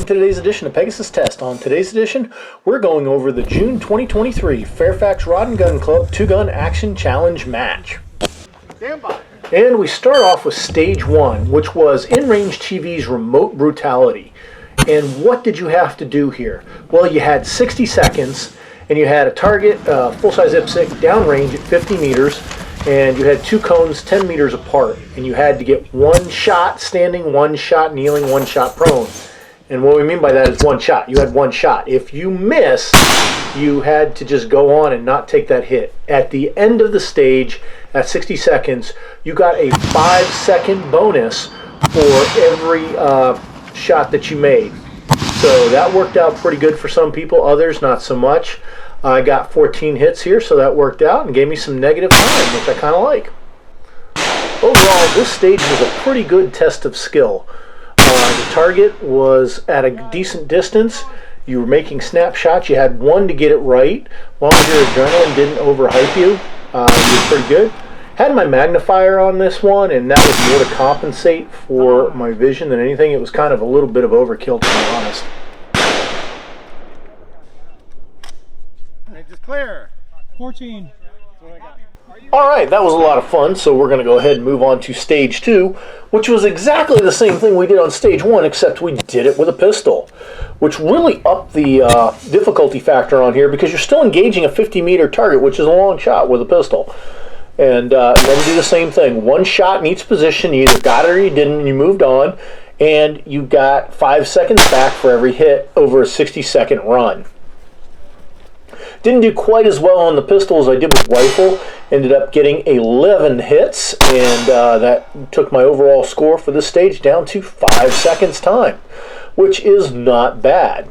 to today's edition of Pegasus Test. On today's edition, we're going over the June 2023 Fairfax Rod and Gun Club 2-Gun Action Challenge match. Stand by. And we start off with Stage 1, which was InRange TV's Remote Brutality. And what did you have to do here? Well, you had 60 seconds, and you had a target, full-size IPSC, downrange at 50 meters, and you had two cones 10 meters apart, and you had to get one shot standing, one shot kneeling, one shot prone. And what we mean by that is one shot. You had one shot. If you missed, you had to just go on and not take that hit. At the end of the stage, at 60 seconds, you got a 5-second bonus for every shot that you made. So that worked out pretty good for some people, others not so much. I got 14 hits here, so that worked out and gave me some negative time, which I kind of like. Overall, this stage was a pretty good test of skill. The target was at a decent distance. You were making snapshots. You had one to get it right. As long as your adrenaline didn't overhype you, you were pretty good. Had my magnifier on this one, and that was more to compensate for my vision than anything. It was kind of a little bit of overkill, to be honest. Just clear. 14. Alright, that was a lot of fun, so we're going to go ahead and move on to Stage 2, which was exactly the same thing we did on Stage 1, except we did it with a pistol, which really upped the difficulty factor on here, because you're still engaging a 50-meter target, which is a long shot with a pistol. And then do the same thing. One shot in each position, you either got it or you didn't, and you moved on, and you got 5 seconds back for every hit over a 60-second run. Didn't do quite as well on the pistol as I did with rifle. Ended up getting 11 hits, and that took my overall score for this stage down to 5 seconds time, which is not bad.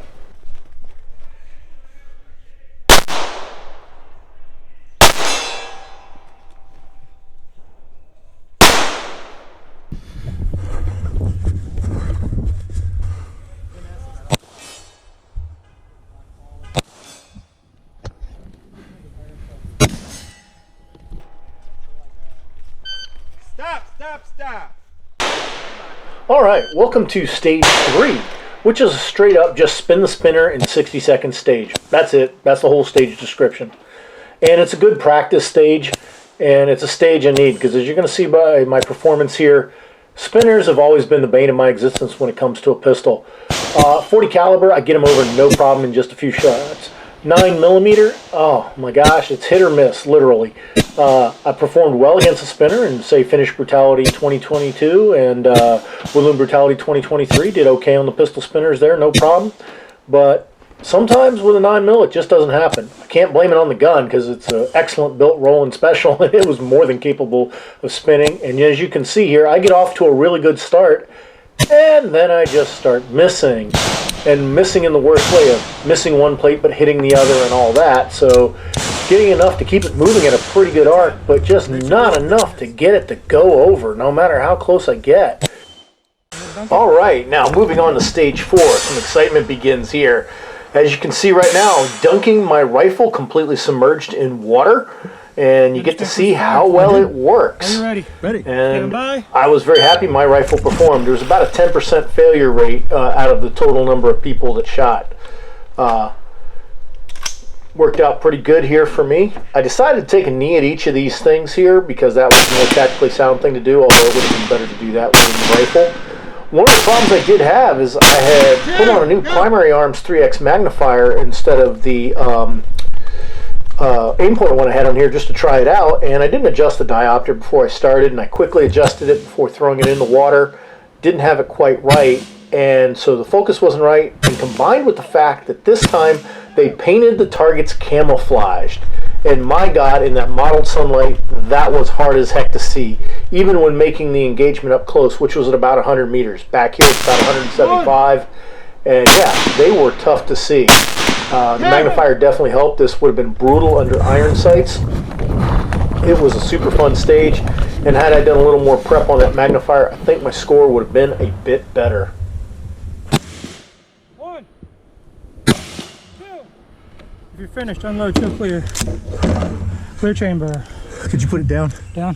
Stop. Alright, welcome to Stage 3, which is a straight up just spin the spinner in 60-second stage. That's it. That's the whole stage description. And it's a good practice stage, and it's a stage I need, because as you're going to see by my performance here, spinners have always been the bane of my existence when it comes to a pistol. 40 caliber, I get them over no problem in just a few shots. 9mm, oh my gosh, it's hit or miss, literally. I performed well against a spinner and say finished Brutality 2022 and Woodland Brutality 2023. Did okay on the pistol spinners there, no problem. But sometimes with a 9mm it just doesn't happen. I can't blame it on the gun because it's an excellent built rolling special and it was more than capable of spinning. And as you can see here, I get off to a really good start and then I just start missing. And missing in the worst way of missing one plate but hitting the other and all that. So getting enough to keep it moving at a pretty good arc, but just not enough to get it to go over, no matter how close I get. Alright, now moving on to Stage 4. Some excitement begins here. As you can see right now, dunking my rifle completely submerged in water. And you get to see how well it works. Are you ready? Ready. And by. I was very happy my rifle performed. There was about a 10% failure rate out of the total number of people that shot. Worked out pretty good here for me. I decided to take a knee at each of these things here because that was the more tactically sound thing to do, although it would have been better to do that with the rifle. One of the problems I did have is I had put on a new primary arms 3x magnifier instead of the aimpoint one I had on here just to try it out, and I didn't adjust the diopter before I started, and I quickly adjusted it before throwing it in the water. Didn't have it quite right, and so the focus wasn't right, and combined with the fact that this time they painted the targets camouflaged, and my god, in that mottled sunlight, that was hard as heck to see, even when making the engagement up close, which was at about 100 meters. Back here it's about 175, and yeah, they were tough to see. The magnifier definitely helped. This would have been brutal under iron sights. It was a super fun stage, and had I done a little more prep on that magnifier, I think my score would have been a bit better. 1, 2. If you're finished, unload, chill clear. Clear chamber. Could you put it down? Down.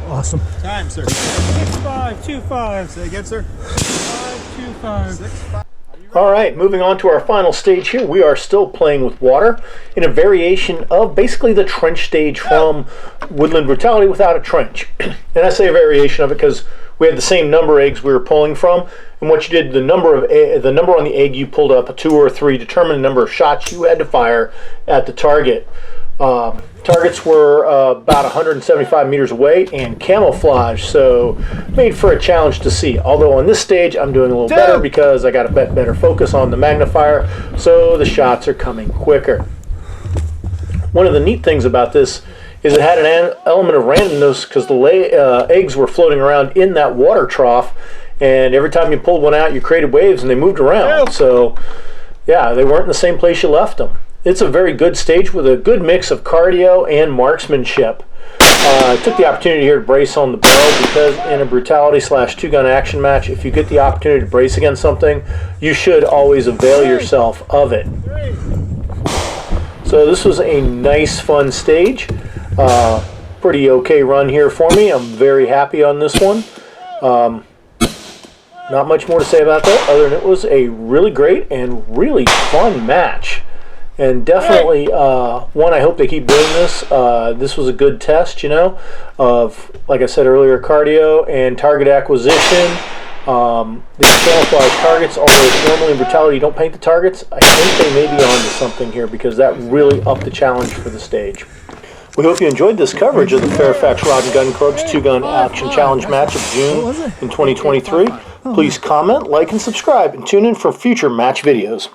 Awesome. Time, sir. 6525. Say again, sir. 5 625. All right, moving on to our final stage here. We are still playing with water in a variation of basically the trench stage from Woodland Brutality without a trench. And I say a variation of it because we had the same number of eggs we were pulling from, and what you did, the number on the egg you pulled up, a 2 or a 3, determined the number of shots you had to fire at the target. Targets were about 175 meters away and camouflage, so made for a challenge to see. Although on this stage I'm doing a little better because I got a better focus on the magnifier, so the shots are coming quicker. One of the neat things about this is it had an element of randomness because the eggs were floating around in that water trough, and every time you pulled one out you created waves and they moved around. So yeah, they weren't in the same place you left them. It's a very good stage with a good mix of cardio and marksmanship. I took the opportunity here to brace on the barrel because in a brutality / two-gun action match, if you get the opportunity to brace against something, you should always avail yourself of it. So this was a nice, fun stage. Pretty okay run here for me. I'm very happy on this one. Not much more to say about that other than it was a really great and really fun match. And definitely one, I hope they keep doing this. This was a good test, you know, of, like I said earlier, cardio and target acquisition. These camouflage targets, although normally in Brutality you don't paint the targets, I think they may be onto something here because that really upped the challenge for the stage. We hope you enjoyed this coverage of the Fairfax Rod and Gun Club's two-gun action challenge match of June in 2023. Please comment, like, and subscribe, and tune in for future match videos.